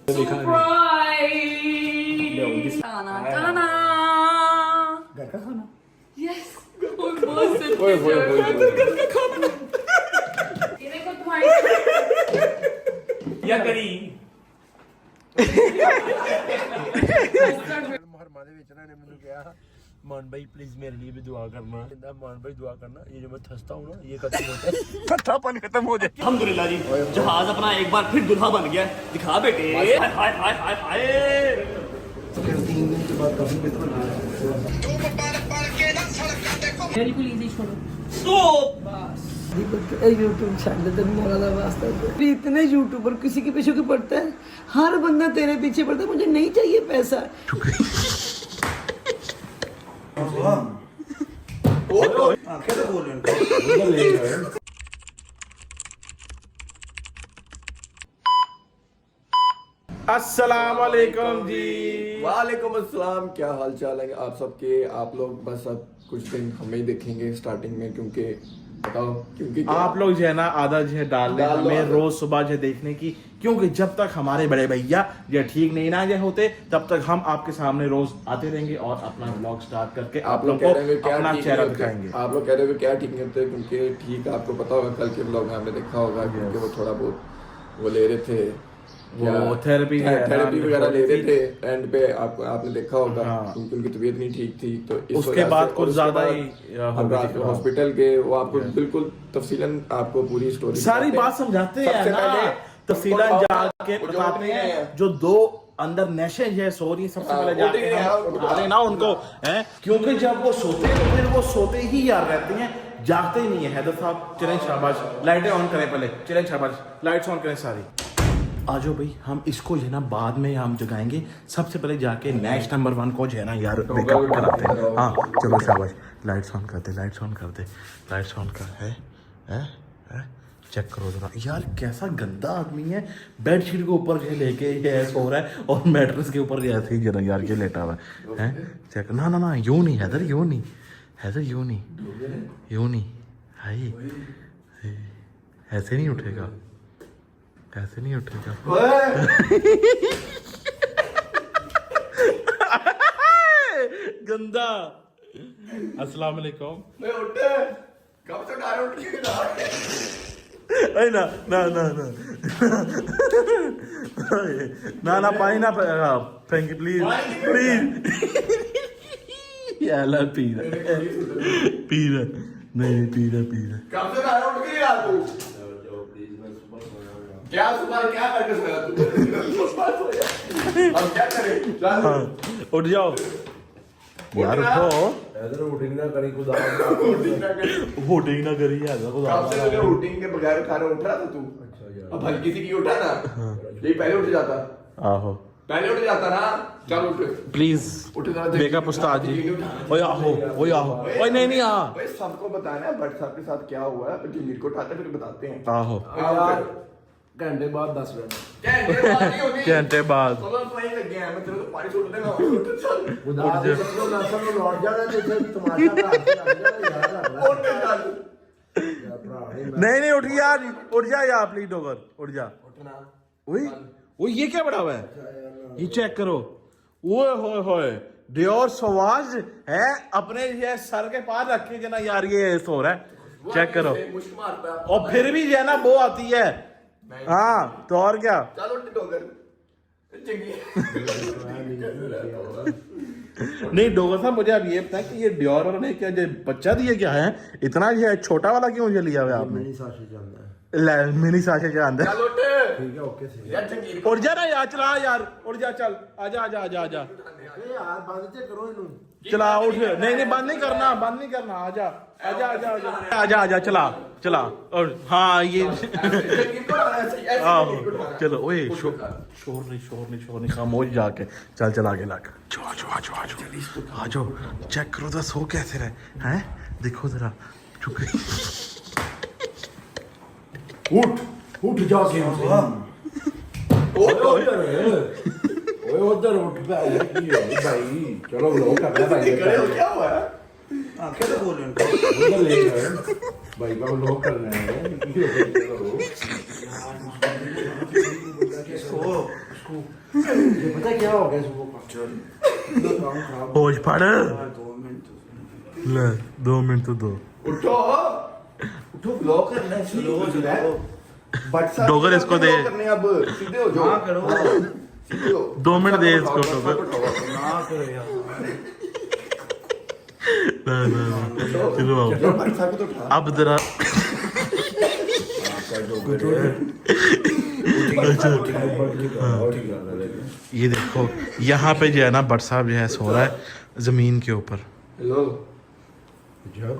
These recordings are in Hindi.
खाना घर का खाना। यस या करी हरमाने बेचना ने मैंने कहा मान भाई प्लीज मेरे लिए भी दुआ करना। मान भाई दुआ करना, ये जो मैं थसता हूँ ना ये खत्म होता है, ठट्ठापन खत्म हो जाए। अल्हम्दुलिल्लाह जी, जहाज अपना एक बार फिर दुल्हा बन गया। दिखा बेटे। हाय हाय हाय हाय हाय। 3 दिन के बाद काफी बेहतर बना है। बिल्कुल इजी छोड़ो यूट्यूब छाड़ दे मौलाना वास्ता। इतने यूट्यूबर किसी के पीछे क्यों पड़ता है? हर बंदा तेरे पीछे पड़ता है। मुझे नहीं चाहिए पैसा। अस्सलाम वालेकुम जी। वालेकुम अस्सलाम। क्या हाल चाल है आप सबके? आप लोग बस अब कुछ दिन हमें ही देखेंगे स्टार्टिंग में, क्योंकि बताओ क्योंकि आप लोग जो है ना आदत जो है डाल रहे हमें रोज सुबह जो देखने की, क्योंकि जब तक हमारे बड़े भैया ये ठीक नहीं ना जो होते तब तक हम आपके सामने रोज आते रहेंगे और अपना ब्लॉग स्टार्ट करके आप लोग को अपना चेहरा दिखाएंगे। आप लोग कह रहे हो क्या ठीक नहीं होते, क्योंकि ठीक आपको पता होगा कल के ब्लॉग में हमने देखा होगा क्योंकि वो थोड़ा बहुत वो ले रहे थे, वो थेरेपी वगैरह ले रहे थे एंड पे। आपने देखा होगा क्योंकि उनकी तबीयत नहीं ठीक थी, तो उसके बाद कुछ ज्यादा ही हॉस्पिटल के वो आपको बिल्कुल तफसीलन आपको पूरी स्टोरी सारी बात समझाते हैं ना, तफसीलन जाके बताते हैं। जो दो अंदर नशे है सो रही, सबसे पहले जाके उठा लेना उनको है, क्योंकि जब वो सोते हैं तो फिर वो सोते ही यार रहते हैं, जागते ही नहीं है। हैदर साहब चलें शाबाश, लाइटें ऑन करें पहले, चलें शाबाश लाइट्स ऑन करें सारी। आजो भाई हम इसको जो है ना बाद में हम जगाएंगे, सबसे पहले जाके नेक्स्ट नंबर 1 को जो है ना यार मेकअप कराते हैं। हाँ चलो शाबाश, लाइट्स ऑन कर दे, लाइट्स ऑन कर दे, लाइट्स ऑन कर। है चेक करो जरा यार कैसा गंदा आदमी है, बेडशीट के ऊपर जो लेके ये सो रहा है और मैट्रेस के ऊपर ऐसे ही जरा यार ये लेटा हुआ है। चेक ना ना ना यूं नहीं हैदर, यूं नहीं हैदर, यूं नहीं, यूं नहीं। हाय ऐसे नहीं उठेगा, ऐसे नहीं उठेगा। गंदा। अस्सलाम वालेकुम। कब से उठा उठ के ना ना ना ना ना ना पानी ना थैंक यू प्लीज प्लीज। याला पी रहा नहीं पी रहा। कब से उठा उठ के यार तू क्या सुबह क्या करके सोया तू? अब क्या करें? उठ जाओ यार, उठो। इधर वोटिंग ना करी खुदा, वोटिंग ना करी यार खुदा। कब से वोटिंग के बगैर खाना उठ रहा था तू? अच्छा यार, अब हल्की सी की उठा ना, ये पहले उठ जाता, आहो पहले उठ जाता ना। चल उठ प्लीज, उठ जरा। मेकअप उस्ताद जी। ओए आहो ओए आहो ओए नहीं आ भाई सबको बताना है बट साहब के साथ क्या हुआ है, जमीर को उठाते फिर बताते हैं। आहो यार घंटे बाद 10 मिनट, घंटे बाद लगे हैं, मैं तेरे को पानी छोड़ देगा। चल खुदा दे कसम ना सब लौट जाना तो फिर तुम्हारा लग जाना यार। उठ चल नहीं उठ यार, उठ जा यार प्लीज डोगर, उठ जा। उठना। ओए ओए ये क्या बड़ा हुआ है, ये चेक करो। ओए होए होए डियोर सवाज है अपने ये सर के पास रखे जना यार, ये सो रहा है। चेक करो मुश्क मारता है और फिर भी जो है ना वो आती है। हाँ तो और क्या। चल उठ डोगर नहीं डोगर साहब मुझे अब ये पता है कि ये डियोर और ने क्या जो बच्चा दिया क्या है, इतना ये छोटा वाला क्यों ये लिया हुआ आपने? मिनी साशे जानता है, मिनी साशे के अंदर। चल उठ ठीक है ओके से यार जंगीर उठ जा ना यार, चला यार उठ जा, चल आजा आजा आजा आजा यार बंद ते करो इनु, चला उठ। नहीं बंद नहीं करना, बंद नहीं करना। आजा आजा आजा आजा आजा आजा चला चला। और हाँ ये आहो चलो। ओए शोर नहीं खामोश जाके चल चल आगे लग। आ जाओ चेक करो तो सो कैसे रहे हैं, देखो जरा चुप। उठ जा के ओए उधर उठ भाई, चलो लोग कर रहा भाई, क्या हुआ है? आंखें तो बोल रहे हैं उधर ले गए भाई, बाबू लोग कर रहे हैं। इसको ये पता क्या हो गया इसको होश पड़ ले 2 मिनट तो दो उठो उठो ब्लॉक करना है स्लो हो जाए व्हाट्सएप डोगर इसको दे। करने अब सीधे हो जाओ करो सीधे हो 2 मिनट दे इसको डोगर ना करो यार ना चलो आओ चलो व्हाट्सएप तो उठा अब जरा ये देखो यहाँ पे जो है ना भट्ट साहब जो है सो रहा है जमीन के ऊपर। हेलो जब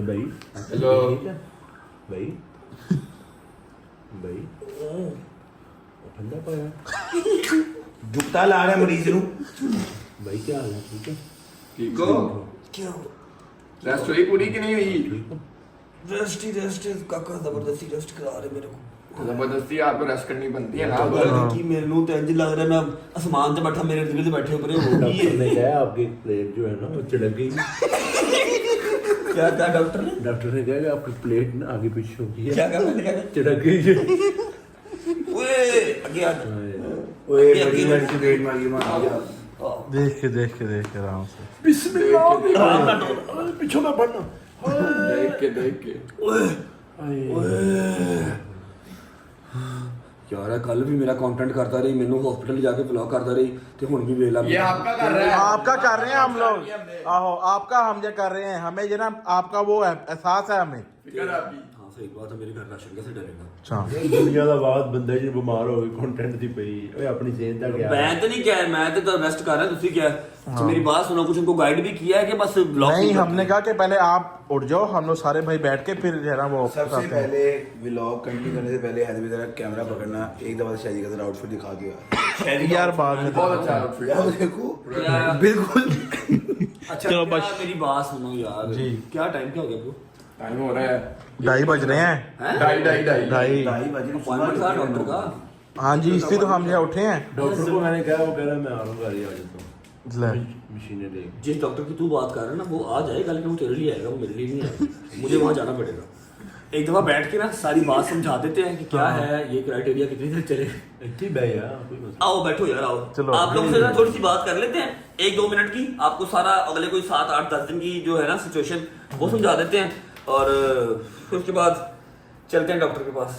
भाई हेलो भाई भाई ठंडा पाया जुगता ला रहा है मरीज नू भाई क्या हाल है ठीक है ठीक हो क्यों रेस्ट हुई पूरी कि नहीं हुई रेस्ट काका जबरदस्ती रेस्ट करा रहे मेरे को जबरदस्ती आपको रेस्ट करनी बनती है ना कि मेरे नू तो इंज लग रहा है मैं आसमान से बैठा मेरे इर्द गिर्द बैठे ऊपर हो गई डॉक्टर है ने कहा आपकी प्लेट जो है ना वो चिड़क गई क्या क्या डॉक्टर ने डॉक्टर ने कहा कि आपकी प्लेट ना आगे पीछे हो गई है क्या क्या मैंने कहा चिड़क गई है ओए आगे आ ओए बड़ी लड़की प्लेट मांगी देख के आराम से बिस्मिल्लाह पीछे ना पड़ना देख के यार कल भी मेरा कंटेंट करता रही मैनू हॉस्पिटल जाके ब्लॉक करता रही ते हुन भी वेला ये आपका कर रहा है आपका कर रहे हैं हम लोग आहो आपका हम जो कर रहे हैं हमें जो ना आपका वो एहसास है हमें। फिक्र आपकी हां सही बात है मेरे घर राशन कैसे डरेगा अच्छा दुनिया ਦਾ ਬਾਤ ਬੰਦਾ ਜੀ ਬਿਮਾਰ ਹੋ ਗਿਆ ਕੰਟੈਂਟ ਦੀ ਪਈ ਓਏ ਆਪਣੀ ਸਿਹਤ ਦਾ क्या मैं तो नहीं क्या मैं तो रेस्ट कर रहा है तुसी क्या तो मेरी बात सुनो कुछ उनको गाइड भी किया है कि बस ब्लॉक नहीं हमने कहा कि पहले आप उठ जाओ हम लोग सारे भाई बैठ के फिर जो है ना वो सबसे करते हैं। पहले व्लॉग कंटिन्यू करने से पहले हैदर जरा कैमरा पकड़ना एक दफा शादी का आउटफिट दिखा दिया यार बाद में बहुत अच्छा आउटफिट यार देखो यार। बिल्कुल अच्छा चलो क्या बस। मेरी बात सुनो यार जी। क्या टाइम क्या हो गया ब्रो टाइम हो रहा है 2:30 बज रहे हैं हैं ढाई 2:30 ढाई बजे अपॉइंटमेंट था डॉक्टर का हाँ जी इसलिए तो हम यहाँ उठे हैं। डॉक्टर को मैंने कहा वो कह रहा है मैं आ रहा हूँ गाड़ी आ जाता हूँ ले। मशीनें ले जिस डॉक्टर की तू बात कर रहा है ना वो आ जाएगा लेकिन वो तेरे लिए आएगा वो मेरे लिए नहीं आएगा मुझे वहाँ जाना पड़ेगा एक दफा बैठ के ना सारी बात समझा देते हैं कि क्या है ये क्राइटेरिया कितनी देर चले इतनी बे यार कोई मसला आओ बैठो यार आओ चलो। आप लोगों से ना थोड़ी सी बात कर लेते हैं 1-2 मिनट की आपको सारा अगले कोई 7-8-10 दिन की जो है ना सिचुएशन वो समझा देते हैं और फिर उसके बाद चलते हैं डॉक्टर के पास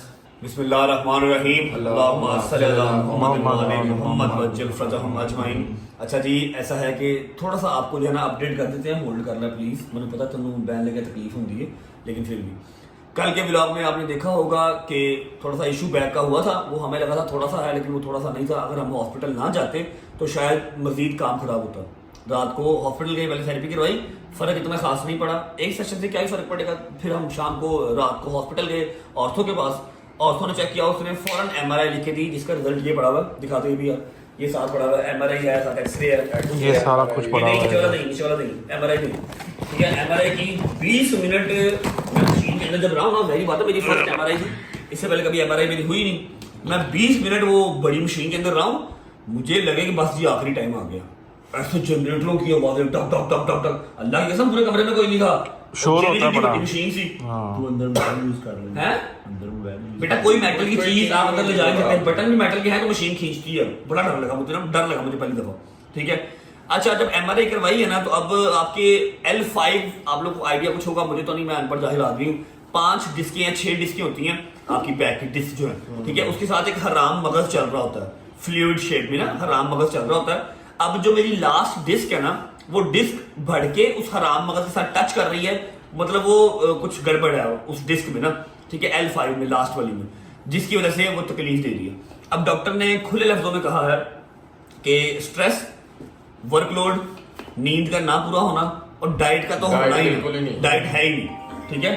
बिस्मिल्लाहिर्रहमानिर्रहीम अल्लाहुम्मा सल्ली अला मुहम्मद व आले मुहम्मद वज्जल फरजहुम अजमाइन। अच्छा जी ऐसा है कि थोड़ा सा आपको जो है ना अपडेट कर देते हैं होल्ड करना प्लीज मुझे पता तेनू बैन लगे तकलीफ होती है लेकिन फिर भी कल के व्लॉग में आपने देखा होगा कि थोड़ा सा इशू बैक का हुआ था वो हमें लगा था थोड़ा सा है लेकिन वो थोड़ा सा नहीं था अगर हम हॉस्पिटल ना जाते तो शायद मजीद काम खराब होता। रात को हॉस्पिटल गए पहले थेरेपी करवाई फर्क इतना खास नहीं पड़ा एक सेशन से क्या ही फर्क पड़ेगा फिर हम शाम को रात को हॉस्पिटल गए ऑर्थो के पास ऑर्थो ने चेक किया उसने फौरन MRI लिख के दी जिसका रिजल्ट ये पड़ा हुआ दिखाते हुए भी यार ये साथ पड़ा हुआ MRI है साथ एक्सरे है ये सारा कुछ पड़ा हुआ है। नीचे वाला नहीं MRI नहीं ठीक है MRI की 20 मिनट मैं मशीन के अंदर जब रहा हूँ ना मेरी बात है मेरी फर्स्ट MRI थी इससे पहले कभी MRI मेरी हुई नहीं मैं 20 मिनट वो बड़ी मशीन के अंदर रहा हूँ मुझे लगे कि बस जी आखिरी टाइम आ गया ऐसे जनरेटरों की आवाजें टक टक टक टक टक अल्लाह की कसम पूरे कमरे में कोई नहीं था शोर होता है बड़ा। मशीन सी तू अंदर मोबाइल यूज कर ले हैं अंदर मोबाइल बेटा कोई मेटल की चीज आप अंदर ले जाएंगे बटन भी मेटल के हैं तो मशीन खींचती है बड़ा डर लगा मुझे ना डर लगा मुझे पहली दफा ठीक है। अच्छा जब MRI करवाई है ना तो अब आपके L5 आप लोग को आइडिया कुछ होगा मुझे तो नहीं मैं अनपढ़ जाहिल आदमी हूँ 5 डिस्कें या 6 डिस्कें होती हैं आपकी बैक की डिस्क जो है ठीक है उसके साथ एक हराम मगज चल रहा होता है फ्लूइड शेप में ना हराम मगज चल रहा होता है। अब जो मेरी लास्ट डिस्क है ना वो डिस्क बढ़ के उस हराम मगज के साथ टच कर रही है मतलब वो कुछ गड़बड़ है उस डिस्क में ना ठीक है L5 में लास्ट वाली में जिसकी वजह से वो तकलीफ दे रही है। अब डॉक्टर ने खुले लफ्जों में कहा है कि स्ट्रेस वर्कलोड नींद का ना पूरा होना और डाइट का तो होना ही नहीं डाइट है ही नहीं ठीक है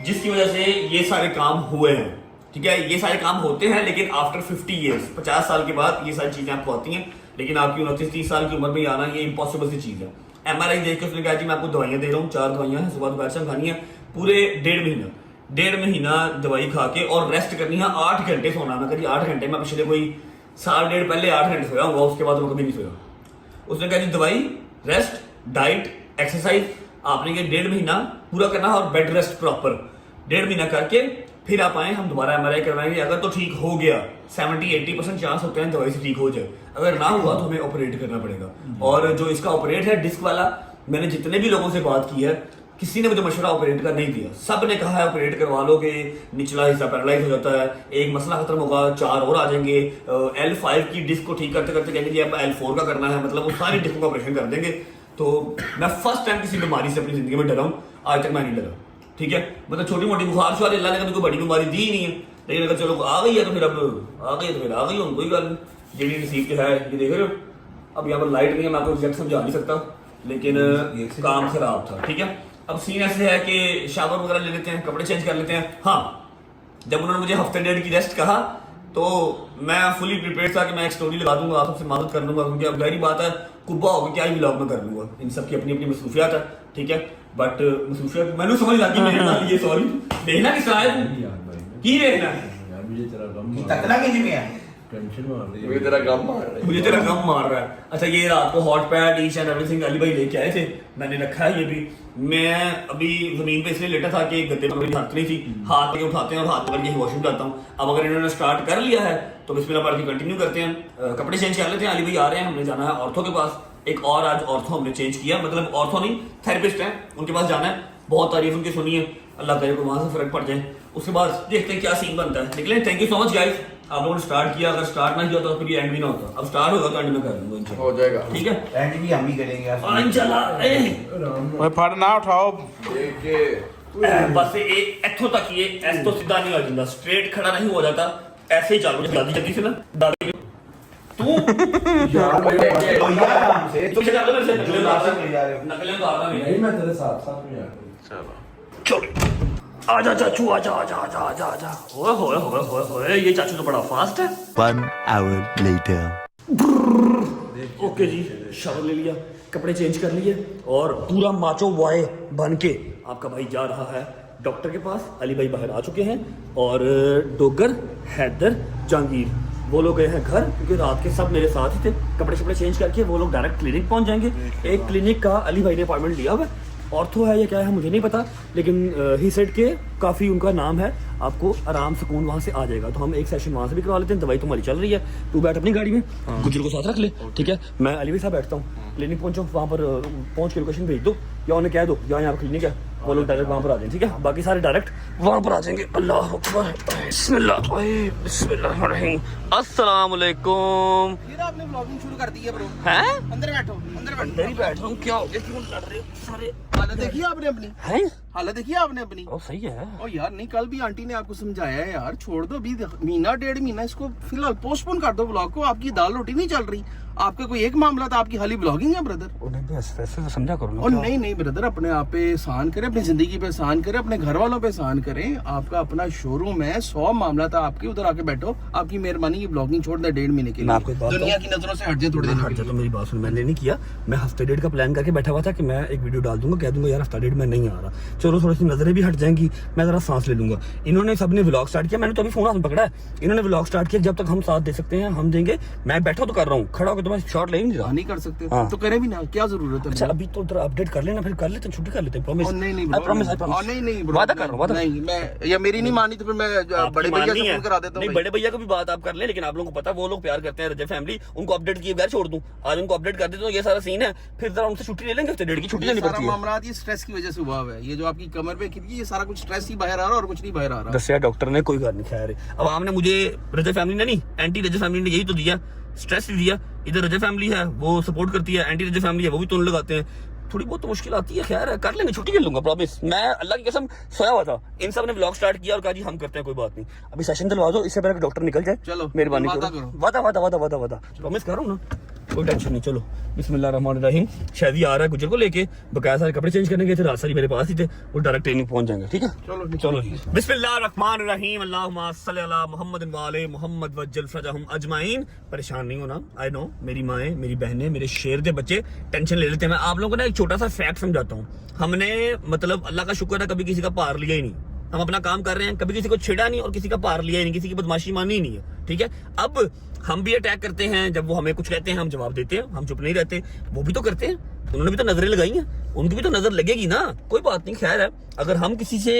जिसकी वजह से ये सारे काम हुए हैं ठीक है ये सारे काम होते हैं लेकिन आफ्टर 50 ईयर्स 50 साल के बाद ये सारी चीजें आपको आती हैं लेकिन आपकी 29-30 साल की उम्र में आना ये इम्पॉसिबल सी चीज है। MRI देख के उसने कहा जी मैं आपको दवाइयां दे रहा हूँ 4 दवाइयां हैं सुबह दोपहर शाम खानी है पूरे 1.5 महीना दवाई खा के और रेस्ट करनी है 8 घंटे सोना मैं कभी 8 घंटे में पिछले कोई 1.5 साल पहले 8 घंटे सोया होगा उसके बाद मैं कभी नहीं सोया। उसने कहा जी दवाई रेस्ट डाइट एक्सरसाइज आपने ये 1.5 महीना पूरा करना है और बेड रेस्ट प्रॉपर 1.5 महीना करके फिर आप आए, हम दोबारा MRI करवाएंगे। अगर तो ठीक हो गया 70-80% चांस होते हैं दवाई से ठीक हो जाए, अगर ना हुआ तो हमें ऑपरेट करना पड़ेगा। और जो इसका ऑपरेट है डिस्क वाला, मैंने जितने भी लोगों से बात की है, किसी ने मुझे मशवरा ऑपरेट का नहीं दिया। सब ने कहा है ऑपरेट करवा लो कि निचला हिस्सा पैरालाइज हो जाता है, एक मसला खत्म होगा, 4 और आ जाएंगे। L5 की डिस्क को ठीक करते करते कहेंगे जी अब L4 का करना है, मतलब वो सारी डिस्क का ऑपरेशन कर देंगे। तो मैं फर्स्ट टाइम किसी बीमारी से अपनी जिंदगी में डरा हूँ, आज तक मैं नहीं डरा। ठीक है, मतलब छोटी मोटी बुखार शुखार अल्लाह ने कभी कोई बड़ी बीमारी दी ही नहीं है, लेकिन अगर चलो आ गई है तो फिर अब आ गई तो फिर आ गई, कोई गल नहीं। जेडी नसीब जो है ये देख रहे हो, अब यहाँ पर लाइट नहीं है, मैं आपको एग्जैक्ट समझा नहीं सकता, लेकिन काम खराब था। ठीक है, अब सीन ऐसे है कि शावर वगैरह ले लेते हैं, कपड़े चेंज कर लेते हैं। हाँ, जब उन्होंने मुझे हफ्ते डेढ़ की रेस्ट कहा तो मैं फुली प्रिपेयर था कि मैं एक स्टोरी लगा दूंगा, आप सबसे मदद कर दूंगा, क्योंकि अब गहरी बात है कुब्बा होगा क्या ही व्लॉग में कर लूंगा, इन सबकी अपनी अपनी मसरूफियात है। ठीक है, बट मसरूफियात मैंने समझ लगी मेरे नाल ये सॉरी देखना किस तरह है की देखना यार, मुझे तेरा गम तकना किसी में है, टेंशन में आ रही है, मुझे तेरा गम मार रहा है। मुझे तेरा गम मार रहा है। अच्छा, ये रात को hot pad each and everything Ali भाई लेके आए थे, मैंने रखा है ये भी। मैं अभी जमीन पे इसलिए लेटा था कि गद्दे पर मेरी हाथ नहीं थी, हाथ पे उठाते हैं और हाथ पकड़ के वॉशरूम जाता हूँ। अब अगर इन्होंने स्टार्ट कर लिया है तो बिस्मिल्लाह पढ़ के कंटिन्यू करते हैं। कपड़े चेंज कर लेते हैं, अली भाई आ रहे हैं, हमने जाना है ऑर्थो के पास। एक और आज ऑर्थो हमने चेंज किया, मतलब ऑर्थो नहीं थेरेपिस्ट है, उनके पास जाना है। बहुत तारीफ उनकी सुनी है, अल्लाह करे को वहां से फर्क पड़ जाए। उसके बाद देखते हैं क्या सीन बनता है। निकले, thank you so much guys, आप लोगों ने स्टार्ट किया, अगर स्टार्ट ना किया तो फिर ये एंड भी ना होता। अब स्टार्ट होगा तो एंड में कर दूंगा इंशाल्लाह, हो जाएगा। ठीक है, एंड भी हम ही करेंगे इंशाल्लाह। ओए फड़ ना उठाओ। देख के बस एक इत्थों तक ये ऐसे तो सीधा नहीं हो जाता, स्ट्रेट खड़ा नहीं हो जाता, ऐसे ही चालू जल्दी जल्दी से ना दादी तू यार काम से तुम चला मेरे से ले जा रहे हो। नकलें उतारना नहीं नहीं, मैं तेरे साथ साथ में यार। चलो आजा चाचू, आजा आजा आजा आजा आजा। ओए होए होए होए होए, ये चाचू तो बड़ा फास्ट है। 1 hour later. ओके जी, शावर ले लिया, कपड़े चेंज कर लिए और पूरा माचो बॉय बन के आपका भाई जा रहा है डॉक्टर के पास। अली भाई बाहर आ चुके हैं और डोगर, हैदर, जहांगीर वो लोग गए हैं घर, क्योंकि रात के सब मेरे साथ ही थे। कपड़े शपड़े चेंज करके वो लोग डायरेक्ट क्लिनिक पहुंच जाएंगे। एक क्लिनिक का अली भाई ने अपॉइंटमेंट लिया हुआ है, ऑर्थो है या क्या है मुझे नहीं पता, लेकिन ही सेड के काफ़ी उनका नाम है, आपको आराम सुकून वहाँ से आ जाएगा। तो हम एक सेशन वहाँ से भी करवा लेते हैं। दवाई तुम्हारी चल रही है, तू बैठ अपनी गाड़ी में, गुजर को साथ रख ले, ठीक है। मैं अली भाई साहब बैठता हूँ, क्लिनिक पहुँचो, वहाँ पर पहुँच के लोकेशन भेज दो या उन्हें कह दो यहाँ पर क्लिनिक है, वो लोग डायरेक्ट वहाँ पर आ जाएंगे, ठीक है। बाकी सारे डायरेक्ट वहाँ पर आ जाएंगे। अल्लाह अकबर, बिस्मिल्लाह बिस्मिल्लाहिर्रहमानिर्रहीम, अस्सलाम वालेकुम। फिर आपने व्लॉगिंग शुरू कर दी है ब्रो। हैं? अंदर बैठो, अंदर बैठो। अंदर ही बैठ रहा हूँ, क्या हो गया, क्यों लड़ रहे हो सारे? हालत देखी आपने अपनी? हैं? हालत देखी आपने अपनी? ओ सही है। ओ यार नहीं, कल भी आंटी ने आपको समझाया है यार, छोड़ दो अभी महीना 1.5 महीना इसको फिलहाल पोस्टपोन कर दो व्लॉग को। आपकी दाल रोटी नहीं चल रही, आपका कोई एक मामला था, आपकी खाली ब्लॉगिंग है ब्रदर। वैसे समझा करो। और नहीं नहीं ब्रदर, अपने आप पे एहसान करें, अपनी जिंदगी पे एहसान करें, अपने घर वालों पे एहसान करें। आपका अपना शोरूम है, 100 मामला था आपके, उधर आके बैठो। आपकी मेहरबानी की ब्लॉगिंग छोड़ दे 1.5 महीने के मैं आपको एक लिए, बात दुनिया की नजरों से हट जाए थोड़े दिन। हट जा, तो मेरी बात सुन, मैंने नहीं किया, मैं हफ्ते डेढ़ का प्लान करके बैठा हुआ था कि मैं एक वीडियो डाल दूंगा, कह दूंगा यार हफ्ता डेढ़ मैं नहीं आ रहा, चलो थोड़ी सी नजरें भी हट जाएंगी, मैं जरा सांस ले लूंगा। इन्होंने सबने व्लॉग स्टार्ट किया, मैंने तो अभी फोन हाथ में पकड़ा है, इन्होंने व्लॉग स्टार्ट किया। जब तक हम साथ दे सकते हैं हम देंगे। मैं बैठा तो कर रहा हूँ, खड़ा होकर तो मैं शॉट ले नहीं कर सकते हाँ। तो करें भी ना, क्या जरूरत है? अच्छा अभी तो उधर अपडेट कर लेना, फिर कर लेते हैं, छुट्टी कर लेते हैं, प्रॉमिस। नहीं नहीं आई प्रॉमिस, नहीं नहीं वादा कर रहा हूं, वादा नहीं, मैं या मेरी नहीं मानी तो फिर मैं बड़े भैया से फोन करा देता हूं। नहीं, बड़े भैया को भी बात आप कर ले, लेकिन आप लोगों को पता वो लोग प्यार करते हैं, रजब फैमिली, उनको अपडेट किए बगैर छोड़ दूं? आज उनको अपडेट कर देता हूं, ये सारा सीन है, फिर जरा उनसे छुट्टी ले लेंगे, हफ्ते डेढ़ की छुट्टी लेनी पड़ती है। मामला ये स्ट्रेस की वजह से हुआ है, ये जो आपकी कमर पे खिंची, ये सारा कुछ स्ट्रेस ही बाहर आ रहा है और कुछ नहीं बाहर आ रहा। दसिया डॉक्टर ने, कोई बात नहीं, खैर अब आपने मुझे रजब फैमिली ने नहीं, एंटी रजब फैमिली ने यही तो दिया, स्ट्रेस दिया। इधर रजब फैमिली है वो सपोर्ट करती है, एंटी रजब फैमिली है वो भी तो लगाते हैं। थोड़ी बहुत तो मुश्किल आती है, खैर कर लेंगे, छुट्टी कर लूंगा, प्रॉमिस। मैं अल्लाह की कसम सोया हुआ था, इन सब ने व्लॉग स्टार्ट किया और कहा जी हम करते हैं, कोई बात नहीं। अभी सेशन दिलवा दो, इससे पहले डॉक्टर निकल जाए। चलो मेहरबानी वादा करो, वादा वादा वादा वादा वादा, प्रॉमिस कर रहा हूँ ना, कोई टेंशन नहीं। चलो बिस्मिल्लाहिर्रहमानिर्रहीम। शादी आ रहा है गुजर को लेके, बकाया सारे कपड़े चेंज करने गए थे, रात सारी मेरे पास ही थे, वो डायरेक्ट ट्रेनिंग पहुंच जाएंगे, ठीक है। चलो चलो बिस्मिल्लाहिर्रहमानिर्रहीम, अल्लाहुम्मा सल्ली अला मुहम्मद व आले मुहम्मद वज्जल फरजहुम अजमाइन। परेशान नहीं होना, आई नो, मेरी माएँ, मेरी बहनें, मेरे शेर दे बच्चे टेंशन ले लेते हैं। मैं आप लोगों को ना एक छोटा सा फैक्ट समझाता हूँ। हमने मतलब अल्लाह का शुक्र है कभी किसी का पार लिया ही नहीं, हम अपना काम कर रहे हैं, कभी किसी को छेड़ा नहीं और किसी का पार लिया ही नहीं, किसी की बदमाशी मानी ही नहीं है, ठीक है। अब हम भी अटैक करते हैं, जब वो हमें कुछ कहते हैं हम जवाब देते हैं, हम चुप नहीं रहते, वो भी तो करते हैं, उन्होंने भी तो नजरें लगाई हैं, उनकी भी तो नजर लगेगी ना, कोई बात नहीं, खैर है। अगर हम किसी से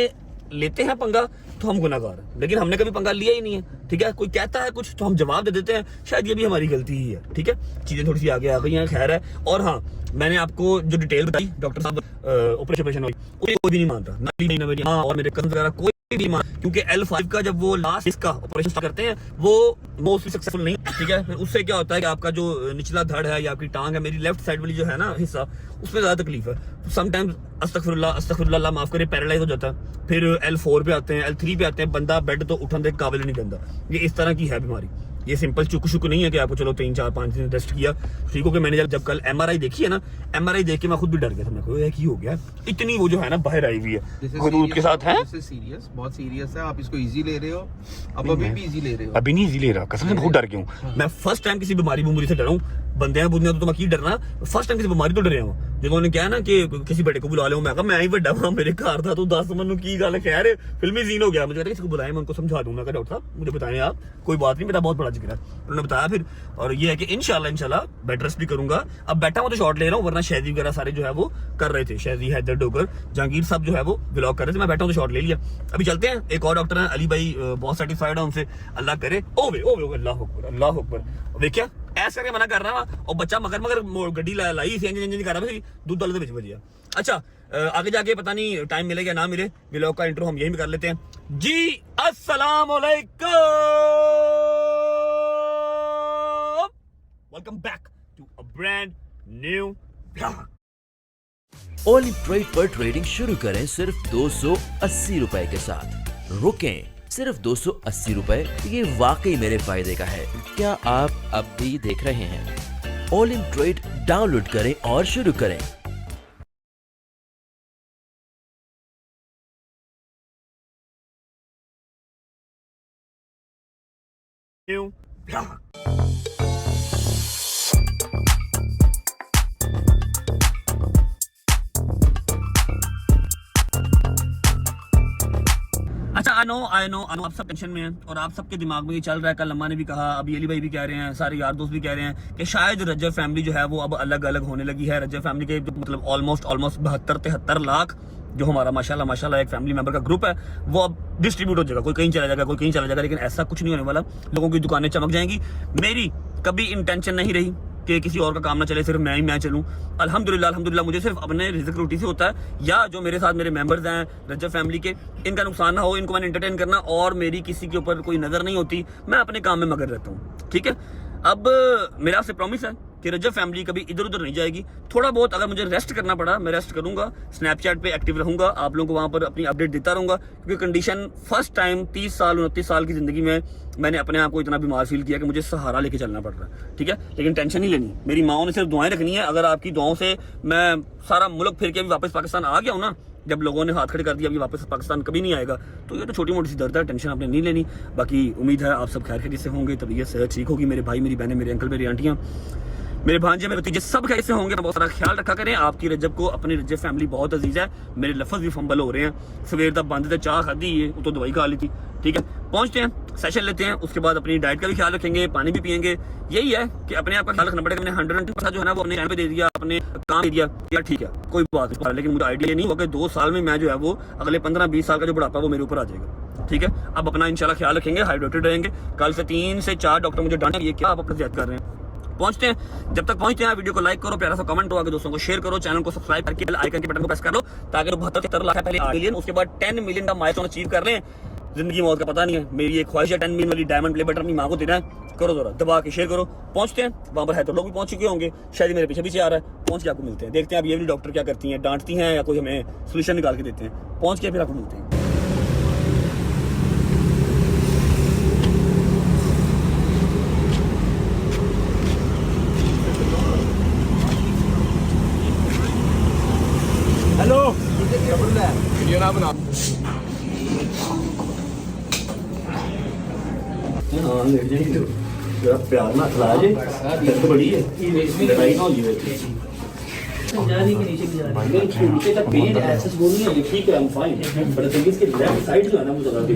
लेते हैं पंगा तो हम गुनाहगार हैं, लेकिन हमने कभी पंगा लिया ही नहीं है। ठीक है, कोई कहता है कुछ तो हम जवाब दे देते हैं, शायद ये भी हमारी गलती ही है। ठीक है, चीजें थोड़ी सी आगे आ गई हैं, खैर है। और हाँ, मैंने आपको जो डिटेल बताई डॉक्टर साहब ऑपरेशन हुई, कोई भी नहीं मानता, ना मेरी माँ और मेरे कजन वगैरह कोई भी मान, क्योंकि L5 का जब वो लास्ट इसका ऑपरेशन स्टार्ट करते हैं वो मोस्टली सक्सेसफुल नहीं। ठीक है, फिर उससे क्या होता है कि आपका जो निचला धड़ है या आपकी टांग है, मेरी लेफ्ट साइड वाली जो है ना हिस्सा, उसमें ज्यादा तकलीफ है। समटाइम्स अस्तगफिरुल्लाह माफ करे, पैरालाइज हो जाता है। फिर L4 पे आते हैं, L3 पे आते हैं, बंदा बेड तो उठने के काबिल नहीं बनता। ये इस तरह की है बीमारी, ये सिंपल चुक नहीं है कि आपको चलो 3 4 5 दिन टेस्ट किया ठीक हो गया। मैंने जब कल MRI देखी है ना, MRI देख के मैं खुद भी डर गया था। मैं कोई की हो गया, इतनी वो जो है ना बाहर आई हुई है हदूद के साथ है। सीरियस, बहुत सीरियस है। आप इसको इजी ले रहे हो, अब अभी भी इजी ले रहे हो? अभी नहीं इजी ले रहा, कसम से बहुत डर गया हूँ। मैं फर्स्ट टाइम किसी बीमारी से डरा हूँ। बंदे तो मैं की डरना, फर्स्ट टाइम किसी बीमारी तो डरे हूँ। जब उन्होंने कहा ना कि किसी बड़े को बुला लो, मैं कहा मैं ही बड़ा वहां मेरे घर था, तो 10 मनु की गल खैर फिल्मी सीन हो गया। मुझे कहते किसी को बुलाया, मैं उनको समझा दूंगा। डॉक्टर साहब मुझे बताएं आप, कोई बात नहीं, मेरा बहुत बड़ा जिक्र है। उन्होंने बताया फिर, और ये है कि इंशाल्लाह बेड रेस्ट भी करूंगा। अब बैठा हुआ तो शॉट ले रहा हूँ, वरना शहदी वगैरह सारे जो है वो कर रहे थे, शहदी हैदर डोगर जहांगीर साहब जो है वो व्लॉग कर रहे थे, मैं बैठा हूँ तो शॉट ले लिया। अभी चलते हैं, एक और डॉक्टर है अली भाई, बहुत सेटिस्फाइड है उनसे, अल्लाह करे। ओवे अल्लाह अकबर। देखिया ऐसा करके मना कर रहा है, और बच्चा मगर गड्डी लाई इंजन कर रहा है, दूध वाले बच बजिया। अच्छा, आगे जाके पता नहीं टाइम मिलेगा ना मिले, व्लॉग का इंट्रो हम यही भी कर लेते हैं जी। अस्सलाम वालेकुम, welcome back to a brand new vlog. Olive trade पर ट्रेडिंग शुरू करें सिर्फ 280 रुपए के साथ। रुकें सिर्फ 280 रुपए, ये वाकई मेरे फायदे का है। क्या आप अब भी देख रहे हैं? ऑलिव ट्रेड डाउनलोड करें और शुरू करें। New vlog. अच्छा, आई नो आप सब टेंशन में हैं और आप सबके दिमाग में ये चल रहा है। कल अम्मा ने भी कहा, अभी अली भाई भी कह रहे हैं, सारे यार दोस्त भी कह रहे हैं कि शायद रजब फैमिली जो है वो अब अलग अलग होने लगी है। रजब फैमिली के मतलब ऑलमोस्ट 72-73 लाख जो हमारा माशाल्लाह एक फैमिली मेंबर का ग्रुप है, वो अब डिस्ट्रीब्यूट हो जाएगा। कोई कहीं चला जाएगा, कोई कहीं चला जाएगा, लेकिन ऐसा कुछ नहीं होने वाला। लोगों की दुकानें चमक जाएंगी। मेरी कभी इंटेंशन नहीं रही कि किसी और का काम ना चले, सिर्फ मैं चलूं। अल्हम्दुलिल्लाह मुझे सिर्फ अपने रिज़्क रोटी से होता है, या जो मेरे साथ मेरे मेंबर्स हैं रजब फैमिली के, इनका नुकसान ना हो, इनको मैंने एंटरटेन करना, और मेरी किसी के ऊपर कोई नज़र नहीं होती। मैं अपने काम में मगन रहता हूँ। ठीक है, अब मेरा आपसे प्रॉमिस है कि रजब फैमिली कभी इधर उधर नहीं जाएगी। थोड़ा बहुत अगर मुझे रेस्ट करना पड़ा, मैं रेस्ट करूंगा, स्नैपचैट पे एक्टिव रहूंगा, आप लोगों को वहां पर अपनी अपडेट देता रहूंगा, क्योंकि कंडीशन फर्स्ट टाइम 30-29 साल की जिंदगी में मैंने अपने आप को इतना बीमार फील किया कि मुझे सहारा लेके चलना पड़ रहा है। ठीक है, लेकिन टेंशन नहीं लेनी, मेरी माओ ने सिर्फ दुआएं रखनी है। अगर आपकी दुआओं से मैं सारा मुल्क फिर के अभी वापस पाकिस्तान आ गया हूँ ना, जब लोगों ने हाथ खड़े कर दिया अभी वापस पाकिस्तान कभी नहीं आएगा, तो ये तो छोटी मोटी सी दर्द है, टेंशन आपने नहीं लेनी। बाकी उम्मीद है आप सब खैर खैरियत से होंगे, तबीयत सेहत ठीक होगी। मेरे भाई, मेरी बहनें, मेरे अंकल, मेरी आंटियाँ, मेरे भांजे, मेरे भतीजे सब कैसे होंगे, बहुत सारा ख्याल रखा करें। आपकी रजब को अपनी रजब फैमिली बहुत अजीज है। मेरे लफ्ज़ भी फंबल हो रहे हैं, सवेर तक बंद थे, चाह खादी है, वो तो दवाई खा ली थी। ठीक है, पहुंचते हैं, सेशन लेते हैं, उसके बाद अपनी डाइट का भी ख्याल रखेंगे, पानी भी पियेंगे। यही है कि अपने आप का ख्याल रखना पड़ेगा। मैंने 120% जो है ना वो अपने टाइम पे दे दिया, अपने काम दे दिया, यार ठीक है कोई बात नहीं, लेकिन मुझे आइडिया नहीं हुआ कि 2 साल में मैं जो है वो अगले 15-20 साल का जो बुढ़ापा वो मेरे ऊपर आ जाएगा। ठीक है, अब अपना इंशाल्लाह ख्याल रखेंगे, हाइड्रेटेड रहेंगे। कल से 3 से 4 डॉक्टर मुझे डांटे, ये क्या आप अपना ज्यादा कर रहे हैं। पहुंचते हैं, जब तक पहुंचते हैं वीडियो को लाइक करो, प्यारा सा कमेंट हो, आगे दोस्तों को शेयर करो, चैनल को सब्सक्राइब करके बेल आइकन के बटन को प्रेस कर लो, ताकि 72-73 लाख पहले 8 मिलियन, उसके बाद 10 मिलियन का माइलस्टोन अचीव कर लें। जिंदगी मौत का पता नहीं है, मेरी एक ख्वाहिश है 10 मिलियन वाली डायमंड प्ले बटन अपनी माँ को देना है। करो जरा दबा के शेयर करो। पहुंचते हैं, वहां पर है तो लोग भी पहुंच चुके होंगे, शायद मेरे पीछे आ रहा है, पहुंच के आपको मिलते हैं। देखते हैं अब ये भी डॉक्टर क्या करती हैं, डांटती हैं या कोई हमें सोल्यूशन निकाल के देते हैं। पहुंच के फिर आपको मिलते हैं। हेलो, वीडियो ना बना। हाँ ले जाइए, जरा प्यार ना खिला जे, दर्द बड़ी है, लड़ाई ना हो जाए। नीचे तक पेन एक्सेस वो नहीं है, ठीक है I am fine, but thing is के लेफ्ट साइड जो है ना वो ज्यादा भी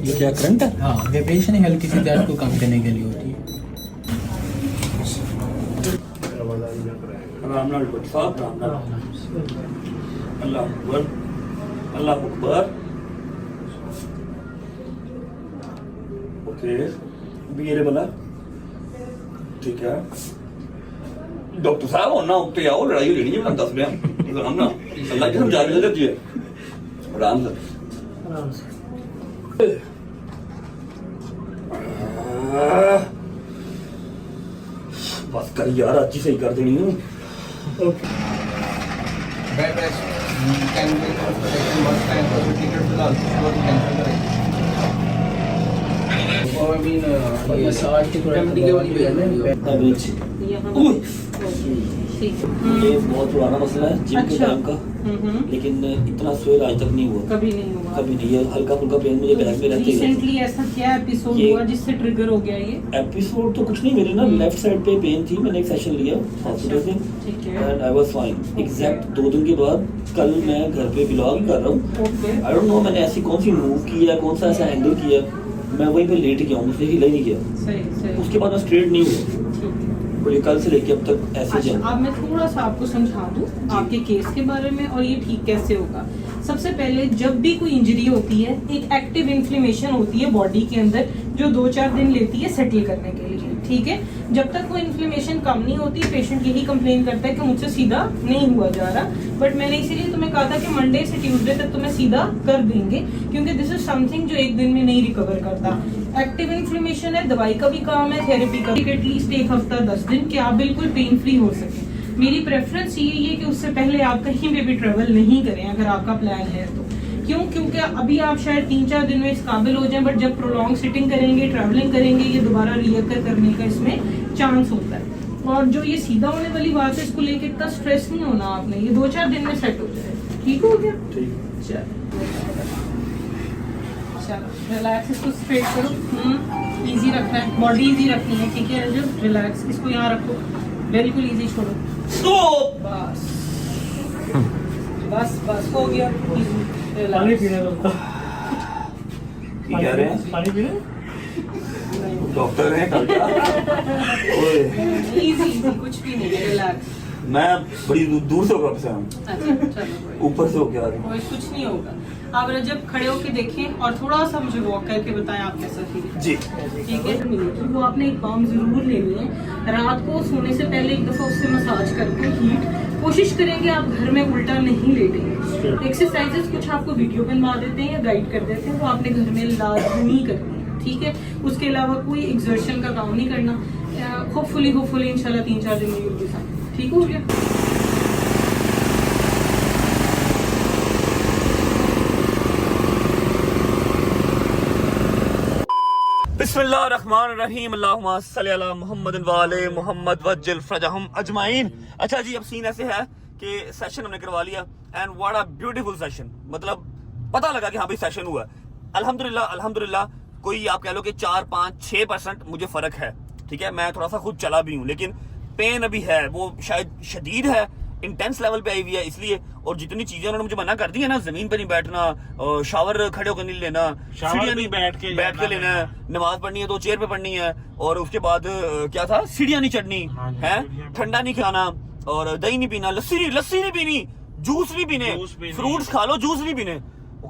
ये क्या करंट है? हाँ, वाइब्रेशन हल्की सी दर्द को कम करने के लिए होती है। राम नाल डॉक्टर साहब, राम नाल। अल्लाह अकबर, अल्लाह अकबर। ओके, भी ये वाला ठीक है। डॉक्टर साहब होना उत्ते आओ, लड़ाई लेनी है, मैं दस रहा आराम ना, अल्लाह की समझा के दे आराम से। बस कर यार, आज ही सही कर देनी है। ये बहुत पुराना मसला है जिम के टाइम का, लेकिन इतना स्वेल आज तक नहीं हुआ, कभी नहीं हुआ। कभी नहीं है। हल्का फुल्का पेन मुझे बैक में रहते रिसेंटली ऐसा क्या एपिसोड हुआ जिससे ट्रिगर हो गया ये? एपिसोड तो कुछ नहीं, मेरे ना लेफ्ट साइड पे पेन थी, मैंने एक सेशन लिया हॉस्पिटल से and I was fine. Exact 2 दिन के बाद कल मैं घर पे व्लॉग कर रहा हूँ। आई डोंट नो मैंने ऐसी कौन सी मूव की है, कौन सा ऐसा एंगल किया, मैं वहीं पे लेट गया हूँ, मुझसे हिला ही नहीं गया। सही। उसके बाद मैं स्ट्रेट नहीं हुआ, और ये कल से लेके अब तक ऐसे अच्छा, चल। अब मैं थोड़ा सा आपको समझा दूं आपके केस के बारे में और ये ठीक कैसे होगा। सबसे पहले जब भी कोई इंजरी होती है, एक एक्टिव इन्फ्लेमेशन होती है बॉडी के अंदर जो 2-4 दिन लेती है सेटल करने के लिए, ठीक है। जब तक वो इन्फ्लेमेशन कम नहीं होती, पेशेंट यही कंप्लेन करता है कि मुझसे सीधा नहीं हुआ जा रहा। बट मैंने इसीलिए तुम्हें कहा था कि मंडे से ट्यूसडे तक तुम्हें सीधा कर देंगे, क्योंकि दिस इज समथिंग जो एक दिन में नहीं रिकवर करता। एक्टिव इन्फ्लेमेशन है, दवाई का भी काम है, थेरेपी का भी, एटलीस्ट 1 हफ्ता 10 दिन कि आप बिल्कुल पेन फ्री हो सके। मेरी प्रेफरेंस यही है कि उससे पहले आप कहीं पे भी ट्रेवल नहीं करें अगर आपका प्लान है तो। क्यों? क्योंकि अभी आप शायद 3-4 दिन में इस काबिल हो जाएं, बट जब प्रोलॉन्ग सिटिंग करेंगे, ट्रैवलिंग करेंगे, ये दोबारा रिअकर करने का इसमें चांस होता है। और जो ये सीधा होने वाली बात है, इसको लेके इतना स्ट्रेस नहीं होना आपने, ये 2-4 दिन में सेट हो जाए। ठीक हो गया? ठीक। चलो रिलैक्स, इसको स्ट्रेट करो। इजी रखना है, बॉडी इजी रखनी है, ठीक है। जो रिलैक्स, इसको यहाँ रखो, बिल्कुल इजी छोड़ो। बस बस बस हो गया। पानी पीने लो। क्या रहे हैं? पानी पीने? डॉक्टर हैं इजी कुछ भी नहीं है, रिलैक्स। मैं बड़ी दूर से होकर से आऊँ, अच्छा चलो, ऊपर से होके आ रहा हूँ। कुछ नहीं होगा। आप रजब खड़े होके देखें और थोड़ा सा मुझे वॉक करके बताएं आप कैसा फील जी। ठीक है। वो आपने एक बाम जरूर लेनी है। रात को सोने से पहले एक दफा उससे मसाज करके हीट कोशिश करेंगे आप घर में उल्टा नहीं लेटेंगे। एक्सरसाइजेस कुछ आपको वीडियो बनवा देते हैं या गाइड कर देते हैं, वो आपने घर में लाजमी करनी है, ठीक है। उसके अलावा कोई एक्सर्शन का काम नहीं करना। होपफुली इंशाल्लाह 3-4 दिन में भी ठीक हो गया। बिस्मिल्लाहिर्रहमानिर्रहीम, अल्लाहुम्मा सल्ली अला मुहम्मद व आले मुहम्मद वज्जिल फरजहम अजमाइन। अच्छा जी, अब सीन ऐसे है कि सेशन हमने करवा लिया and what a beautiful session. मतलब पता लगा कि हाँ भाई सेशन हुआ। अल्हम्दुलिल्लाह कोई आप कह लो कि 4-5-6% मुझे फर्क है, ठीक है। मैं थोड़ा सा खुद चला भी हूँ, लेकिन पेन अभी है, वो शायद शदीद है, इंटेंस लेवल पे आई हुई है इसलिए। और जितनी चीजें उन्होंने मुझे मना कर दी है ना, जमीन पे नहीं बैठना, शावर खड़े होकर नहीं लेना, सीढ़ियां नहीं बैठ के लेना है, नमाज पढ़नी है तो चेयर पे पढ़नी है, और उसके बाद क्या था, सीढ़ियां नहीं चढ़नी है, ठंडा नहीं खाना, और दही नहीं पीना, लस्सी नहीं पीनी, जूस नहीं पीने, फ्रूट्स खा लो, जूस नहीं पीने।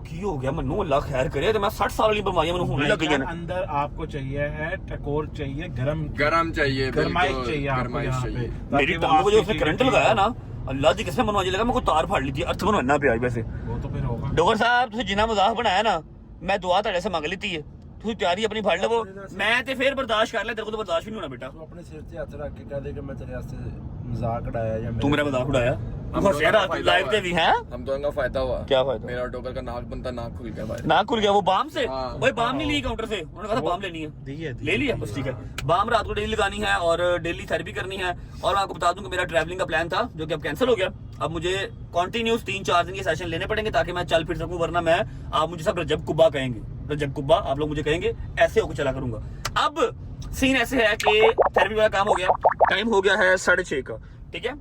की हो गया मन्नू, अल्लाह खैर करे। तो मैं 60 साल वाली बीमारियां मैंने होने लग गई है। अंदर आपको चाहिए है टकोर चाहिए, गरम चाहिए, गरमाइश चाहिए आपको यहाँ पे। मेरी टंगों को जो उसने करंट लगाया ना, अल्लाह जी किसने मनवा लगा, मैं कोई तार फाड़ ली थी, अर्थ बनवाना पे आई। वैसे वो तो फिर होगा। डॉक्टर साहब तुझे जिन्ना मजाक बनाया ना, मैं दुआ तेरे से मांग ली है, तू तैयारी अपनी फाड़ लो, मैं ते फिर बर्दाश्त कर ले, तेरे को तो बर्दाश्त भी नहीं होना बेटा। तू अपने सिर से हाथ रख के कह दे कि मैं तेरे वास्ते मजाक उड़ाया या तू मेरा मजाक उड़ाया। लाइव पे भी है, हम दोनों का फायदा हुआ। क्या फायदा? मेरा डॉक्टर का नाक बनता, नाक खुल गया भाई। नाक खुल गया वो बाम से। हाँ। भाई बाम नहीं ली काउंटर से, उन्होंने कहा था बाम लेनी है, ले लिया बस, ठीक है। बाम रात को डेली लगानी है और डेली थेरेपी करनी है। और मैं आपको बता दूं कि मेरा ट्रैवलिंग का प्लान था जो कि अब कैंसिल हो गया। अब मुझे कंटिन्यूस 3-4 दिन के सेशन लेने पड़ेंगे ताकि मैं चल फिर सकूं, वरना मैं, आप मुझे सब रजब कुब्बा कहेंगे, रजब कुब्बा आप लोग मुझे कहेंगे, ऐसे होकर चला करूंगा। अब सीन ऐसे है कि थेरेपी वाला काम हो गया, टाइम हो गया है 6:30 का, ठीक है।